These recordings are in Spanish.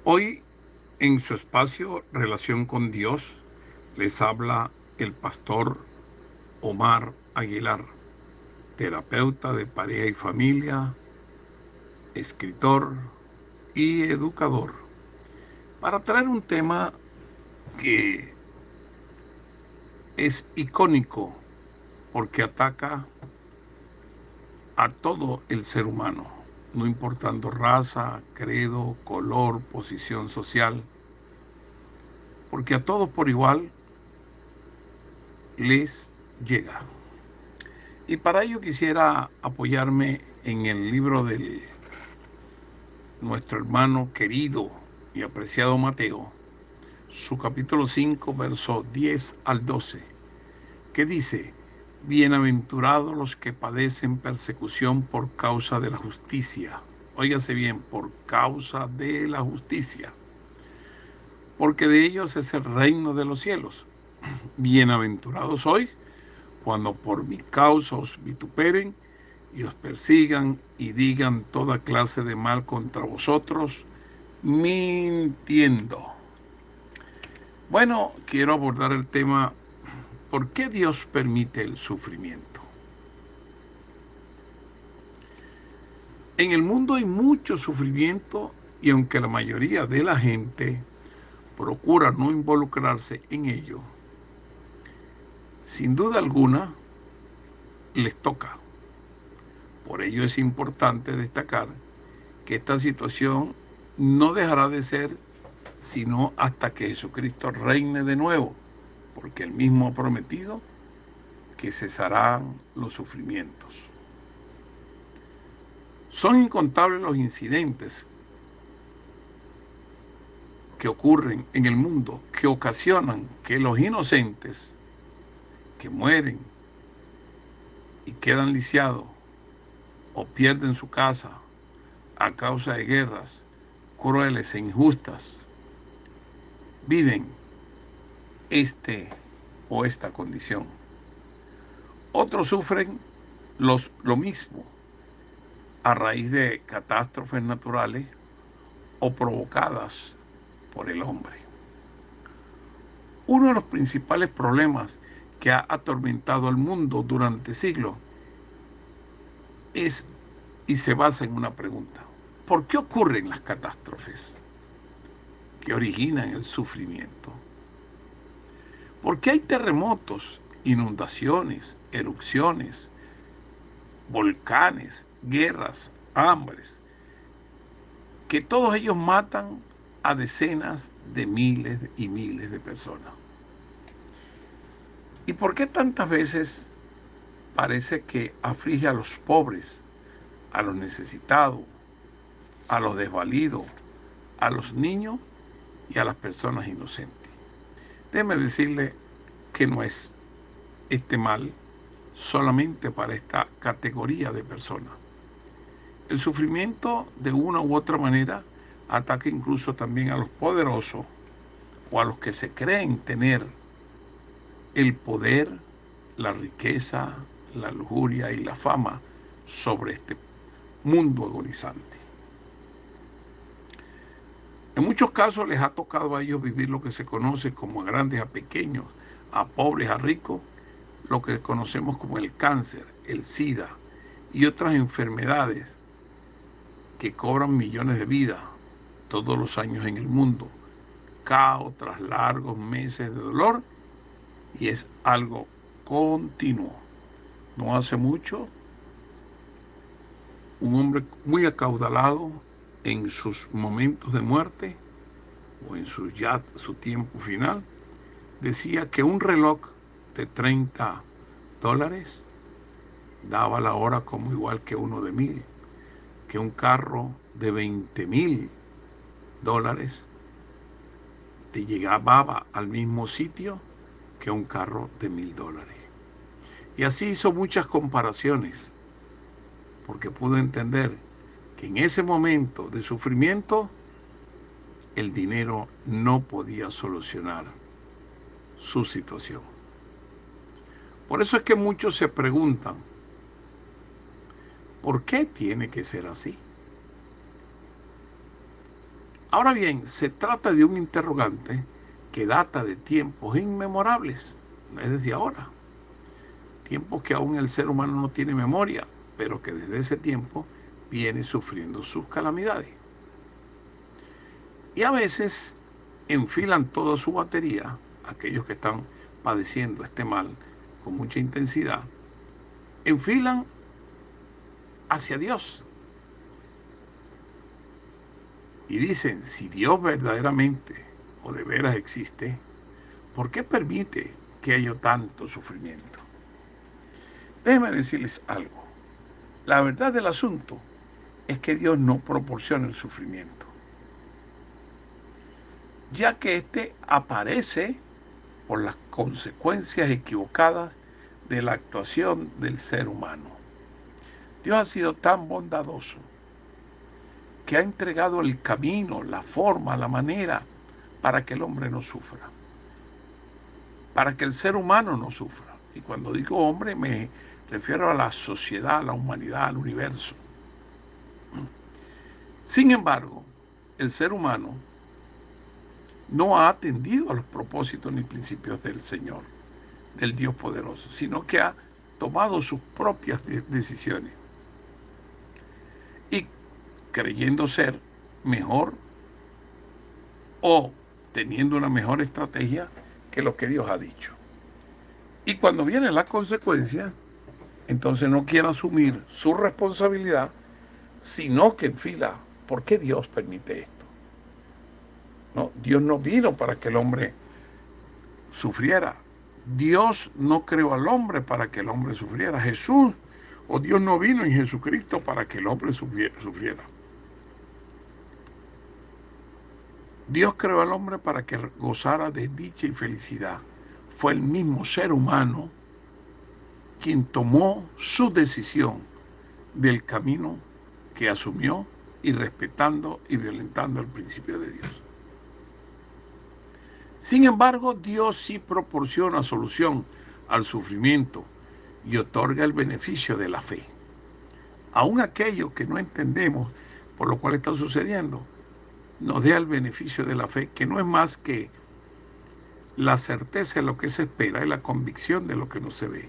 Hoy, en su espacio Relación con Dios, les habla el pastor Omar Aguilar, terapeuta de pareja y familia, escritor y educador, para traer un tema que es icónico porque ataca a todo el ser humano, no importando raza, credo, color, posición social, porque a todos por igual les llega. Y para ello quisiera apoyarme en el libro de nuestro hermano querido y apreciado Mateo, su capítulo 5, verso 10 al 12, que dice: bienaventurados los que padecen persecución por causa de la justicia. Óigase bien, por causa de la justicia, porque de ellos es el reino de los cielos. Bienaventurados sois cuando por mi causa os vituperen y os persigan y digan toda clase de mal contra vosotros, mintiendo. Bueno, quiero abordar el tema: ¿por qué Dios permite el sufrimiento? En el mundo hay mucho sufrimiento y aunque la mayoría de la gente procura no involucrarse en ello, sin duda alguna les toca. Por ello es importante destacar que esta situación no dejará de ser sino hasta que Jesucristo reine de nuevo, porque él mismo ha prometido que cesarán los sufrimientos. Son incontables los incidentes que ocurren en el mundo que ocasionan que los inocentes que mueren y quedan lisiados o pierden su casa a causa de guerras crueles e injustas, viven esta condición. Otros sufren lo mismo a raíz de catástrofes naturales o provocadas por el hombre. Uno de los principales problemas que ha atormentado al mundo durante siglos es y se basa en una pregunta: ¿por qué ocurren las catástrofes que originan el sufrimiento? ¿Por qué hay terremotos, inundaciones, erupciones, volcanes, guerras, hambres, que todos ellos matan a decenas de miles y miles de personas? ¿Y por qué tantas veces parece que aflige a los pobres, a los necesitados, a los desvalidos, a los niños y a las personas inocentes? Déjeme decirle que no es este mal solamente para esta categoría de personas. El sufrimiento, de una u otra manera, ataca incluso también a los poderosos o a los que se creen tener el poder, la riqueza, la lujuria y la fama sobre este mundo agonizante. En muchos casos les ha tocado a ellos vivir lo que se conoce como a grandes a pequeños, a pobres a ricos, lo que conocemos como el cáncer, el SIDA y otras enfermedades que cobran millones de vidas todos los años en el mundo, caos tras largos meses de dolor, y es algo continuo. No hace mucho, un hombre muy acaudalado en sus momentos de muerte o en su tiempo final, decía que un reloj de $30 daba la hora como igual que uno de 1,000, que un carro de $20,000 te llegaba al mismo sitio que un carro de $1,000. Y así hizo muchas comparaciones, porque pudo entender que en ese momento de sufrimiento el dinero no podía solucionar su situación. Por eso es que muchos se preguntan: ¿por qué tiene que ser así? Ahora bien, se trata de un interrogante que data de tiempos inmemorables, no es desde ahora, tiempos que aún el ser humano no tiene memoria, pero que desde ese tiempo viene sufriendo sus calamidades. Y a veces enfilan toda su batería, aquellos que están padeciendo este mal con mucha intensidad, enfilan hacia Dios. Y dicen, si Dios verdaderamente o de veras existe, ¿por qué permite que haya tanto sufrimiento? Déjenme decirles algo. La verdad del asunto es que Dios no proporciona el sufrimiento, ya que éste aparece por las consecuencias equivocadas de la actuación del ser humano. Dios ha sido tan bondadoso que ha entregado el camino, la forma, la manera para que el hombre no sufra, para que el ser humano no sufra. Y cuando digo hombre me refiero a la sociedad, a la humanidad, al universo. Sin embargo, el ser humano no ha atendido a los propósitos ni principios del Señor, del Dios poderoso, sino que ha tomado sus propias decisiones y creyendo ser mejor o teniendo una mejor estrategia que lo que Dios ha dicho. Y cuando vienen las consecuencias, entonces no quiere asumir su responsabilidad, sino que enfila, ¿por qué Dios permite esto? No, Dios no vino para que el hombre sufriera. Dios no creó al hombre para que el hombre sufriera. Jesús o Dios no vino en Jesucristo para que el hombre sufriera. Dios creó al hombre para que gozara de dicha y felicidad. Fue el mismo ser humano quien tomó su decisión del camino que asumió, y respetando y violentando el principio de Dios. Sin embargo, Dios sí proporciona solución al sufrimiento y otorga el beneficio de la fe. Aún aquello que no entendemos por lo cual está sucediendo, nos da el beneficio de la fe, que no es más que la certeza de lo que se espera y la convicción de lo que no se ve.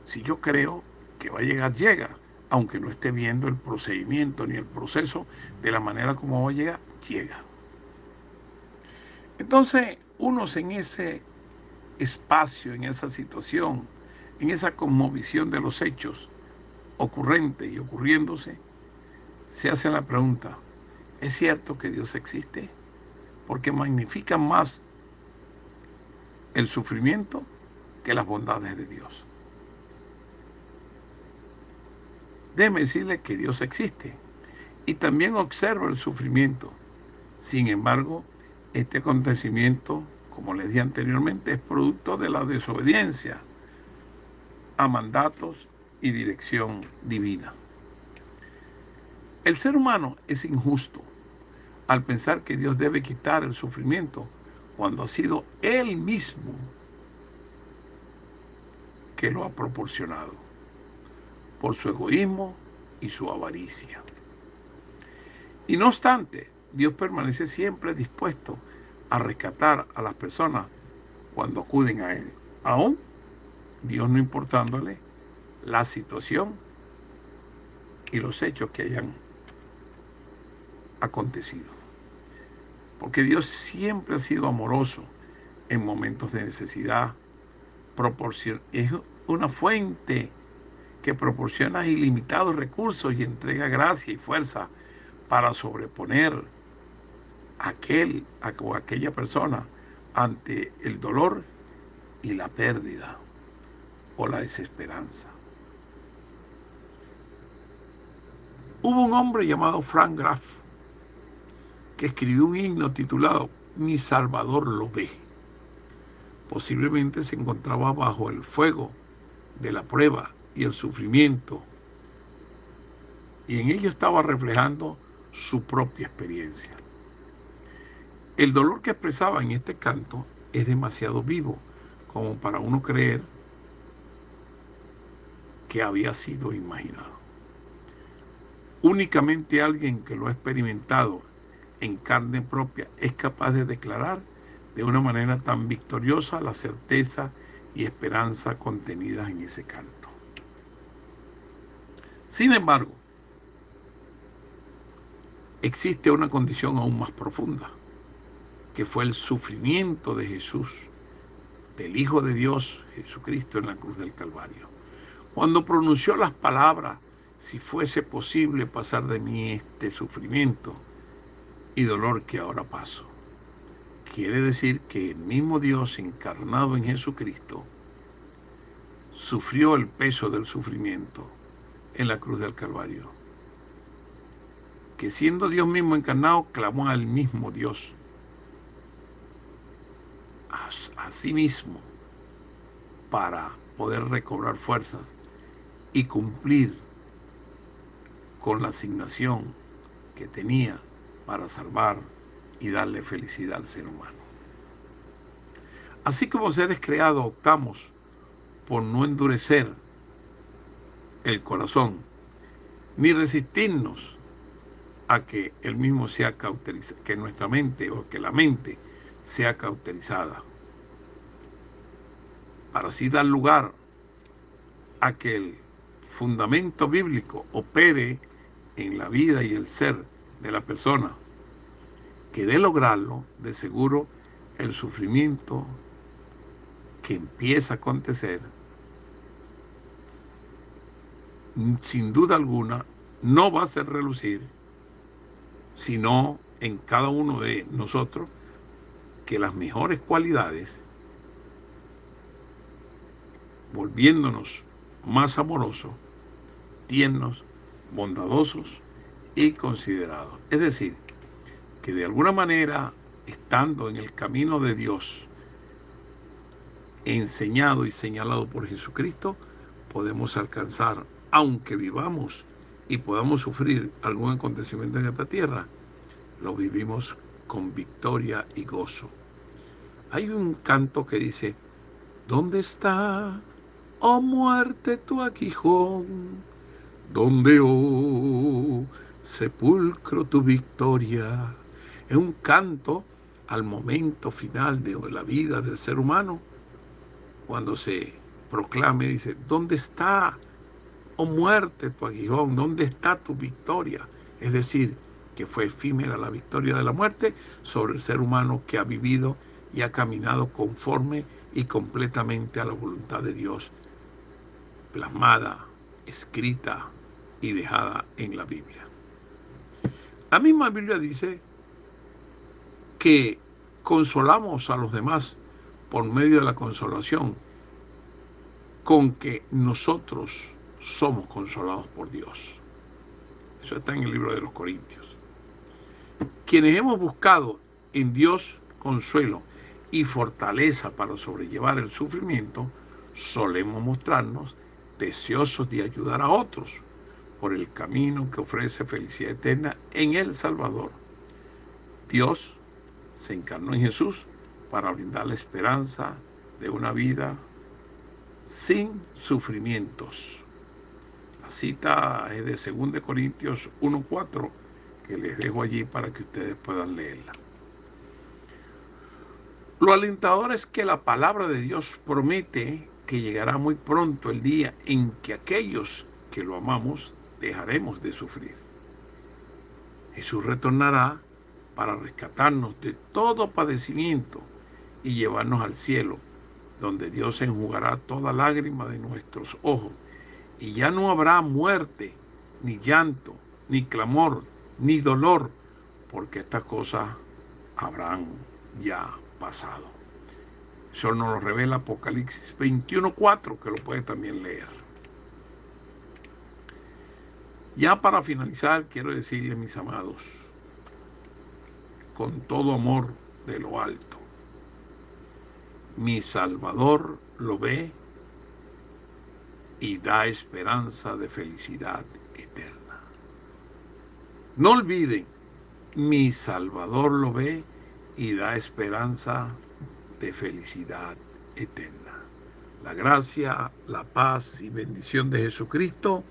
Si yo creo que va a llegar, llega, aunque no esté viendo el procedimiento ni el proceso de la manera como va a llegar, llega. Entonces, unos en ese espacio, en esa situación, en esa cosmovisión de los hechos ocurrentes y ocurriéndose, se hacen la pregunta, ¿es cierto que Dios existe? Porque magnifican más el sufrimiento que las bondades de Dios. Déjeme decirle que Dios existe y también observa el sufrimiento. Sin embargo, este acontecimiento, como les dije anteriormente, es producto de la desobediencia a mandatos y dirección divina. El ser humano es injusto al pensar que Dios debe quitar el sufrimiento cuando ha sido Él mismo que lo ha proporcionado por su egoísmo y su avaricia. Y no obstante, Dios permanece siempre dispuesto a rescatar a las personas cuando acuden a Él, aún Dios no importándole la situación y los hechos que hayan acontecido. Porque Dios siempre ha sido amoroso en momentos de necesidad. Es una fuente que proporciona ilimitados recursos y entrega gracia y fuerza para sobreponer a aquel o aquella persona ante el dolor y la pérdida o la desesperanza. Hubo un hombre llamado Frank Graf que escribió un himno titulado Mi Salvador lo ve. Posiblemente se encontraba bajo el fuego de la prueba y el sufrimiento, y en ello estaba reflejando su propia experiencia. El dolor que expresaba en este canto es demasiado vivo como para uno creer que había sido imaginado. Únicamente alguien que lo ha experimentado en carne propia es capaz de declarar de una manera tan victoriosa la certeza y esperanza contenidas en ese canto. Sin embargo, existe una condición aún más profunda, que fue el sufrimiento de Jesús, del Hijo de Dios, Jesucristo, en la cruz del Calvario. Cuando pronunció las palabras, si fuese posible pasar de mí este sufrimiento y dolor que ahora paso. Quiere decir que el mismo Dios encarnado en Jesucristo sufrió el peso del sufrimiento en la cruz del Calvario. Que siendo Dios mismo encarnado, clamó al mismo Dios, a sí mismo, para poder recobrar fuerzas y cumplir con la asignación que tenía para salvar y darle felicidad al ser humano. Así como seres creados optamos por no endurecer el corazón ni resistirnos a que el mismo sea cauterizado, que nuestra mente o que la mente sea cauterizada, para así dar lugar a que el fundamento bíblico opere en la vida y el ser de la persona, que de lograrlo, de seguro, el sufrimiento que empieza a acontecer, sin duda alguna, no va a hacer relucir, sino en cada uno de nosotros, que las mejores cualidades, volviéndonos más amorosos, tiernos, bondadosos y considerados. Es decir, que de alguna manera, estando en el camino de Dios, enseñado y señalado por Jesucristo, podemos alcanzar, aunque vivamos y podamos sufrir algún acontecimiento en esta tierra, lo vivimos con victoria y gozo. Hay un canto que dice: ¿dónde está, oh muerte, tu aguijón? ¿Dónde, oh sepulcro, tu victoria? Es un canto al momento final de la vida del ser humano, cuando se proclame, dice: ¿dónde está, oh muerte, tu aguijón? ¿Dónde está tu victoria? Es decir, que fue efímera la victoria de la muerte sobre el ser humano que ha vivido y ha caminado conforme y completamente a la voluntad de Dios, plasmada, escrita y dejada en la Biblia. La misma Biblia dice que consolamos a los demás por medio de la consolación con que nosotros somos consolados por Dios. Eso está en el libro de los Corintios. Quienes hemos buscado en Dios consuelo y fortaleza para sobrellevar el sufrimiento, solemos mostrarnos deseosos de ayudar a otros por el camino que ofrece felicidad eterna en el Salvador. Dios se encarnó en Jesús para brindar la esperanza de una vida sin sufrimientos. La cita es de 2 Corintios 1:4, que les dejo allí para que ustedes puedan leerla. Lo alentador es que la palabra de Dios promete que llegará muy pronto el día en que aquellos que lo amamos dejaremos de sufrir. Jesús retornará para rescatarnos de todo padecimiento y llevarnos al cielo, donde Dios enjugará toda lágrima de nuestros ojos, y ya no habrá muerte, ni llanto, ni clamor, ni dolor, porque estas cosas habrán ya pasado. Eso nos lo revela Apocalipsis 21:4, que lo puede también leer. Ya para finalizar, quiero decirles, mis amados, con todo amor de lo alto, mi Salvador lo ve y da esperanza de felicidad eterna. No olviden, mi Salvador lo ve y da esperanza de felicidad eterna. La gracia, la paz y bendición de Jesucristo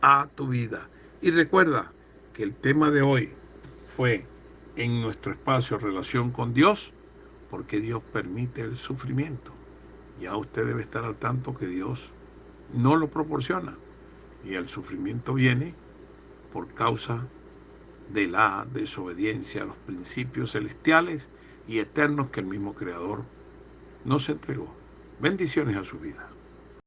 a tu vida. Y recuerda que el tema de hoy fue en nuestro espacio relación con Dios, porque Dios permite el sufrimiento. Ya usted debe estar al tanto que Dios no lo proporciona y el sufrimiento viene por causa de la desobediencia a los principios celestiales y eternos que el mismo Creador nos entregó. Bendiciones a su vida.